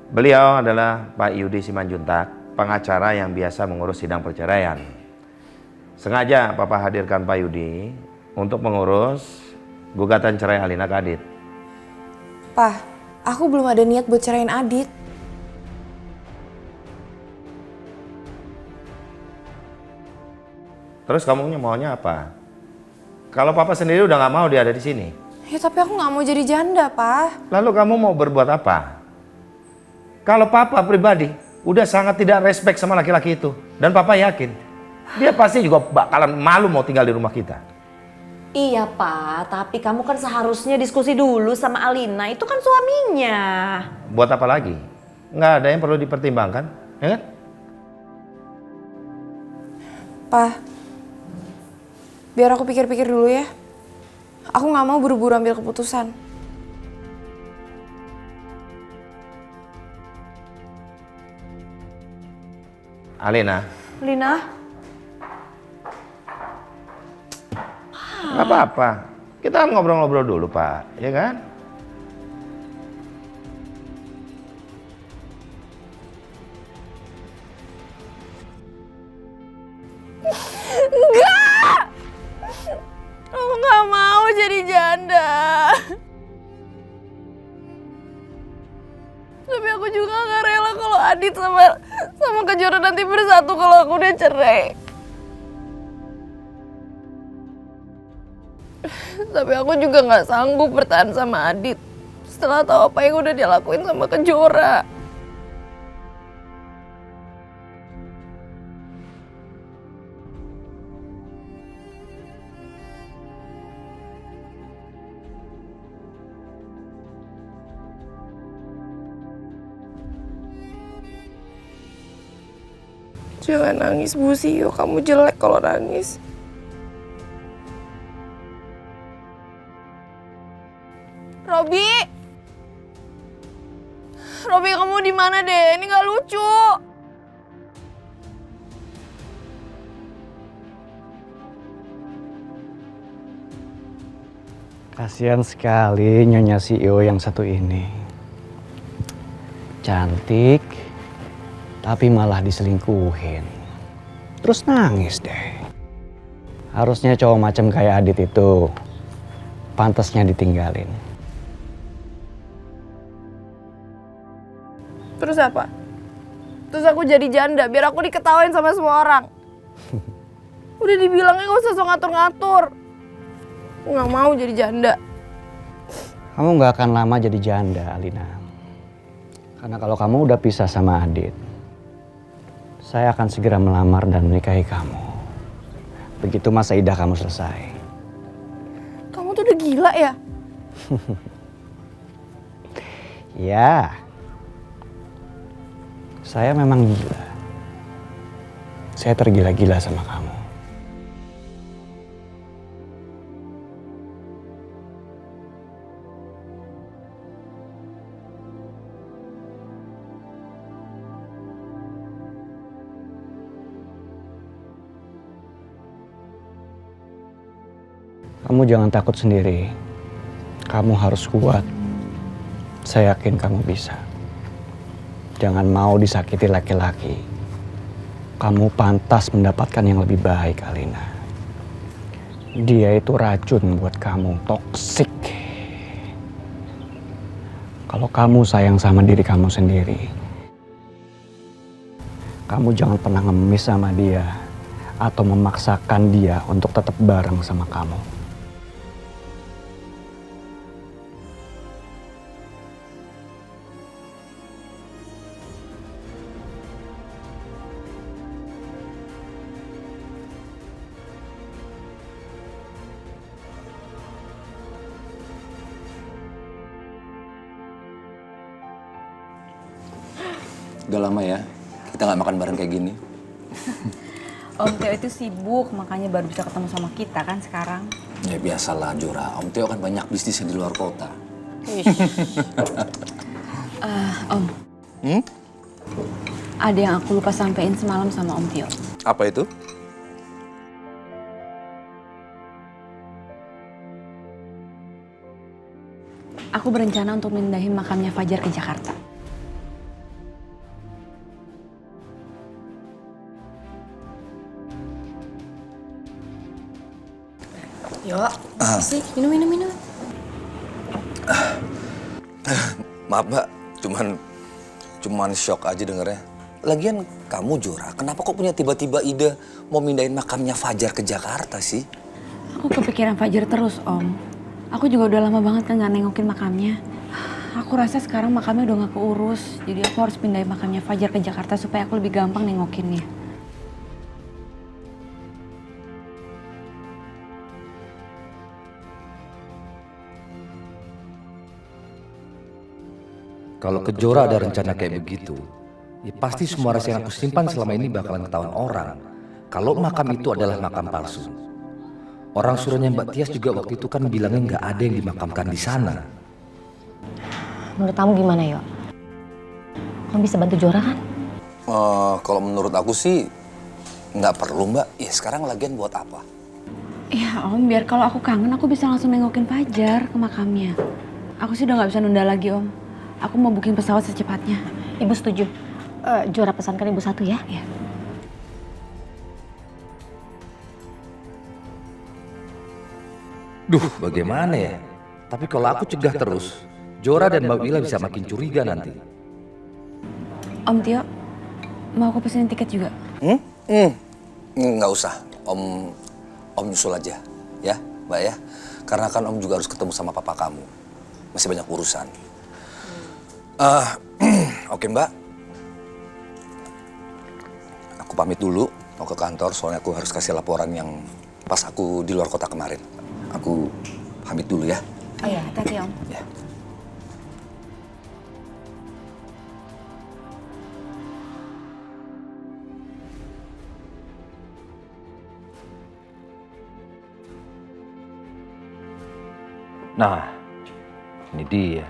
Beliau adalah Pak Yudi Simanjuntak, pengacara yang biasa mengurus sidang perceraian. Sengaja Papa hadirkan Pak Yudi untuk mengurus gugatan cerai Alina ke Adit. Pak, aku belum ada niat buat ceraiin Adit. Terus kamu maunya apa? Kalau Papa sendiri udah nggak mau dia ada di sini. Ya tapi aku nggak mau jadi janda, Pak. Lalu kamu mau berbuat apa? Kalau Papa pribadi udah sangat tidak respect sama laki-laki itu. Dan Papa yakin dia pasti juga bakalan malu mau tinggal di rumah kita. Iya Pak, tapi kamu kan seharusnya diskusi dulu sama Alina, itu kan suaminya. Buat apa lagi? Nggak ada yang perlu dipertimbangkan, ya kan? Pak, biar aku pikir-pikir dulu ya. Aku nggak mau buru-buru ambil keputusan. Alina, Lina, nggak apa-apa. Kita kan ngobrol-ngobrol dulu, Pak, ya kan? Aku nggak mau jadi janda. Tapi aku juga nggak rela kalau Adit sama Kejora nanti bersatu kalau aku udah cerai. Tapi aku juga nggak sanggup bertahan sama Adit setelah tahu apa yang udah dia lakuin sama Kejora. Jangan nangis, Bu Sio. Kamu jelek kalau nangis. Robi! Robi, kamu di mana deh? Ini nggak lucu. Kasihan sekali Nyonya CEO yang satu ini. Cantik, tapi malah diselingkuhin. Terus nangis deh. Harusnya cowok macam kayak Adit itu pantasnya ditinggalin. Terus apa? Terus aku jadi janda biar aku diketawain sama semua orang. Udah dibilangnya gak usah so ngatur-ngatur. Aku gak mau jadi janda. Kamu gak akan lama jadi janda, Alina. Karena kalau kamu udah pisah sama Adit, saya akan segera melamar dan menikahi kamu. Begitu masa idah kamu selesai. Kamu tuh udah gila ya? Ya, saya memang gila. Saya tergila-gila sama kamu. Kamu jangan takut sendiri. Kamu harus kuat. Saya yakin kamu bisa. Jangan mau disakiti laki-laki. Kamu pantas mendapatkan yang lebih baik, Alina. Dia itu racun buat kamu, toksik. Kalau kamu sayang sama diri kamu sendiri, kamu jangan pernah ngemis sama dia atau memaksakan dia untuk tetap bareng sama kamu. Udah lama ya, kita nggak makan bareng kayak gini. Om Teo itu sibuk, makanya baru bisa ketemu sama kita kan sekarang. Ya biasalah Jora, Om Teo kan banyak bisnisnya di luar kota. Om, ada yang aku lupa sampein semalam sama Om Tio. Apa itu? Aku berencana untuk mindahin makamnya Fajar ke Jakarta. Yuk, sih, minum. Maaf mbak, cuman shock aja dengernya. Lagian kamu Jora, kenapa kok punya tiba-tiba ide mau mindahin makamnya Fajar ke Jakarta sih? Aku kepikiran Fajar terus, Om. Aku juga udah lama banget kan gak nengokin makamnya. Aku rasa sekarang makamnya udah gak keurus. Jadi aku harus pindahin makamnya Fajar ke Jakarta supaya aku lebih gampang nengokinnya. Kalau ke Jora ada rencana kayak begitu, ya pasti semua rahasia yang aku simpan selama ini bakalan ketahuan orang. Kalau makam itu adalah makam palsu. Orang suruhnya Mbak Tias juga waktu itu kan bilangnya nggak ada yang dimakamkan di sana. Menurut kamu gimana, Yo? Kamu bisa bantu Jora kan? Kalau menurut aku sih nggak perlu mbak. Ya sekarang lagian buat apa? Ya Om, biar kalau aku kangen aku bisa langsung nengokin Fajar ke makamnya. Aku sih udah gak bisa nunda lagi, Om. Aku mau booking pesawat secepatnya. Ibu setuju. Jora pesankan ibu satu ya. Ya. Duh, bagaimana ya? Tapi kalau aku cegah terus, Jora dan Mbak Wila bisa makin curiga nanti. Om Tio, mau aku pesenin tiket juga? Nggak usah. Om nyusul aja, ya mbak ya. Karena kan Om juga harus ketemu sama papa kamu. Masih banyak urusan. Oke mbak. Aku pamit dulu, mau ke kantor soalnya aku harus kasih laporan yang pas aku di luar kota kemarin. Aku pamit dulu ya. Oh iya, hati-hati Om. Ya. Nah, ini dia.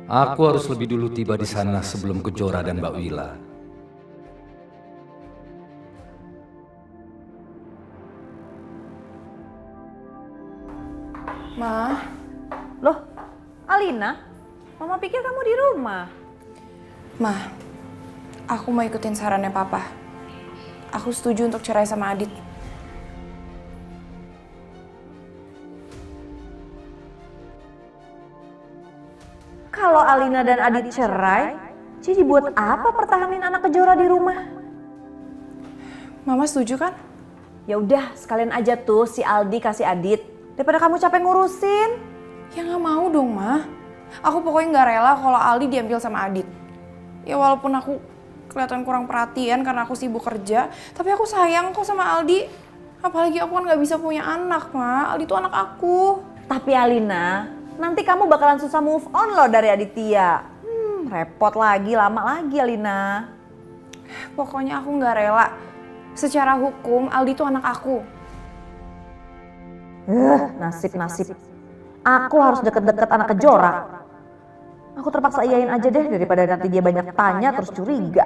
Aku harus lebih dulu tiba di sana sebelum ke Jora dan Mbak Wila. Ma, Loh, Alina? Mama pikir kamu di rumah. aku mau ikutin sarannya Papa. Aku setuju untuk cerai sama Adit. Kalau Alina dan Adit cerai, jadi buat apa pertahanin anak Kejora di rumah? Mama setuju kan? Ya udah, sekalian aja tuh si Aldi kasih Adit. Daripada kamu capek ngurusin. Ya nggak mau dong, Ma. Aku pokoknya nggak rela kalau Aldi diambil sama Adit. Ya walaupun aku kelihatan kurang perhatian karena aku sibuk kerja, tapi aku sayang kok sama Aldi. Apalagi aku kan nggak bisa punya anak, Ma. Aldi itu anak aku. Tapi Alina, nanti kamu bakalan susah move on loh dari Aditya. Repot lagi, lama lagi Alina. Pokoknya aku nggak rela. Secara hukum, Aldi itu anak aku. Nasib-nasib. Aku harus deket-deket anak Kejora. Aku terpaksa iyain aja deh daripada nanti dia banyak tanya terus curiga.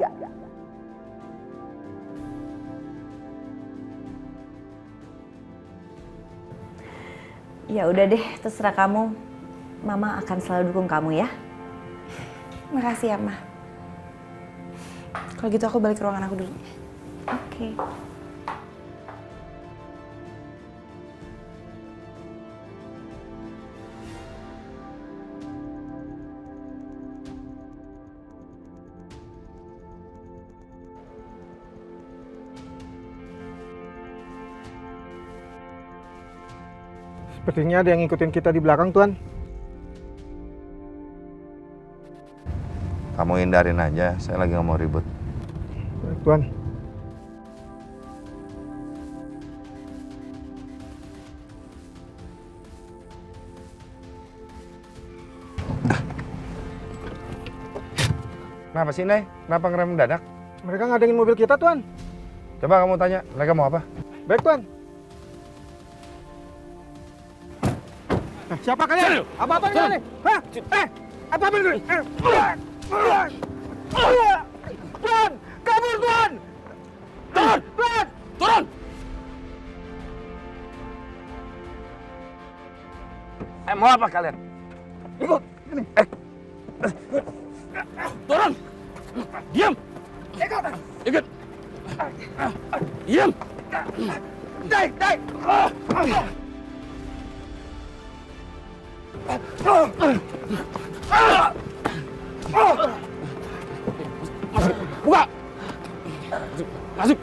Ya udah deh, terserah kamu. Mama akan selalu dukung kamu ya. Makasih ya, Ma. Kalau gitu aku balik ke ruangan aku dulu. Oke. Sepertinya ada yang ngikutin kita di belakang, Tuan. Kamu hindarin aja, saya lagi nggak mau ribut. Baik, Tuan. Kenapa sih, Nay? Kenapa ngerem mendadak? Mereka ngadengin mobil kita, Tuan. Coba kamu tanya, mereka mau apa? Baik, Tuan. Siapa kalian? Apa-apa nih? Hah? Apa-apa nih? Tuan! Kabur, Tuan! Tuan! Turun! Mau apa kalian? Ikut! Ini. Turun! Diam! Ikut! Ikut! Diam! Buka! Masuk!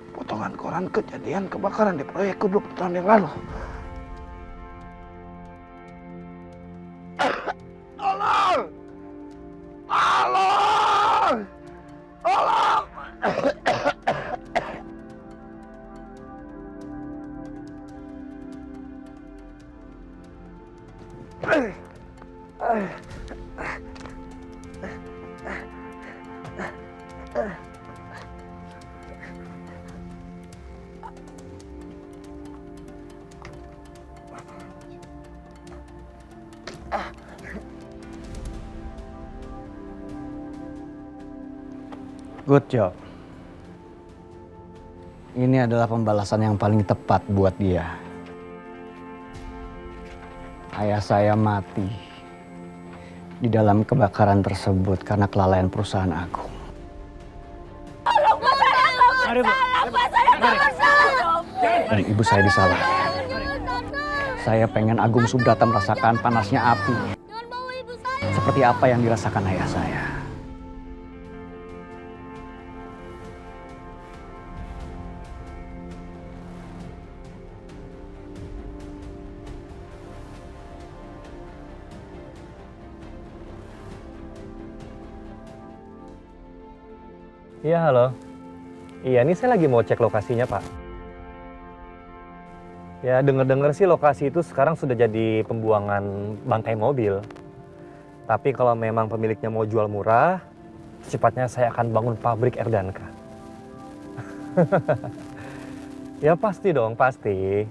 Potongan koran kejadian kebakaran di proyekku 20 tahun yang lalu. Tolong! Tolong! Tolong! Good job. Ini adalah pembalasan yang paling tepat buat dia. Ayah saya mati di dalam kebakaran tersebut karena kelalaian perusahaan aku. Dan ibu saya disalahkan. Saya pengen Agung Subrata merasakan panasnya api. Seperti apa yang dirasakan ayah saya. Iya, halo. Iya, ini saya lagi mau cek lokasinya, Pak. Ya, dengar-dengar sih lokasi itu sekarang sudah jadi pembuangan bangkai mobil. Tapi kalau memang pemiliknya mau jual murah, secepatnya saya akan bangun pabrik Erdanka. Ya pasti dong, pasti.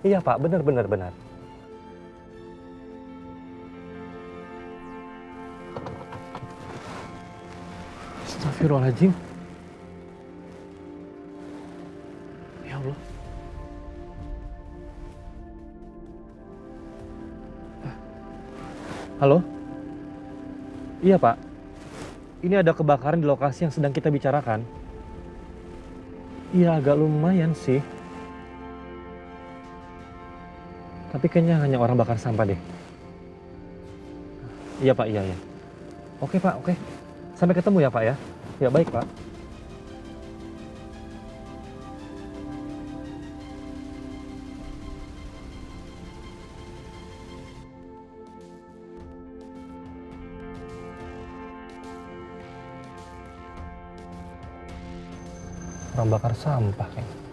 Iya, Pak, benar. Astagfirullahaladzim. Ya Allah. Halo? Iya, Pak. Ini ada kebakaran di lokasi yang sedang kita bicarakan. Iya, agak lumayan sih. Tapi kayaknya hanya orang bakar sampah deh. Iya, Pak, iya. Oke, Pak, oke. Sampai ketemu ya, Pak ya. Ya, baik, Pak. Orang bakar sampah kayaknya.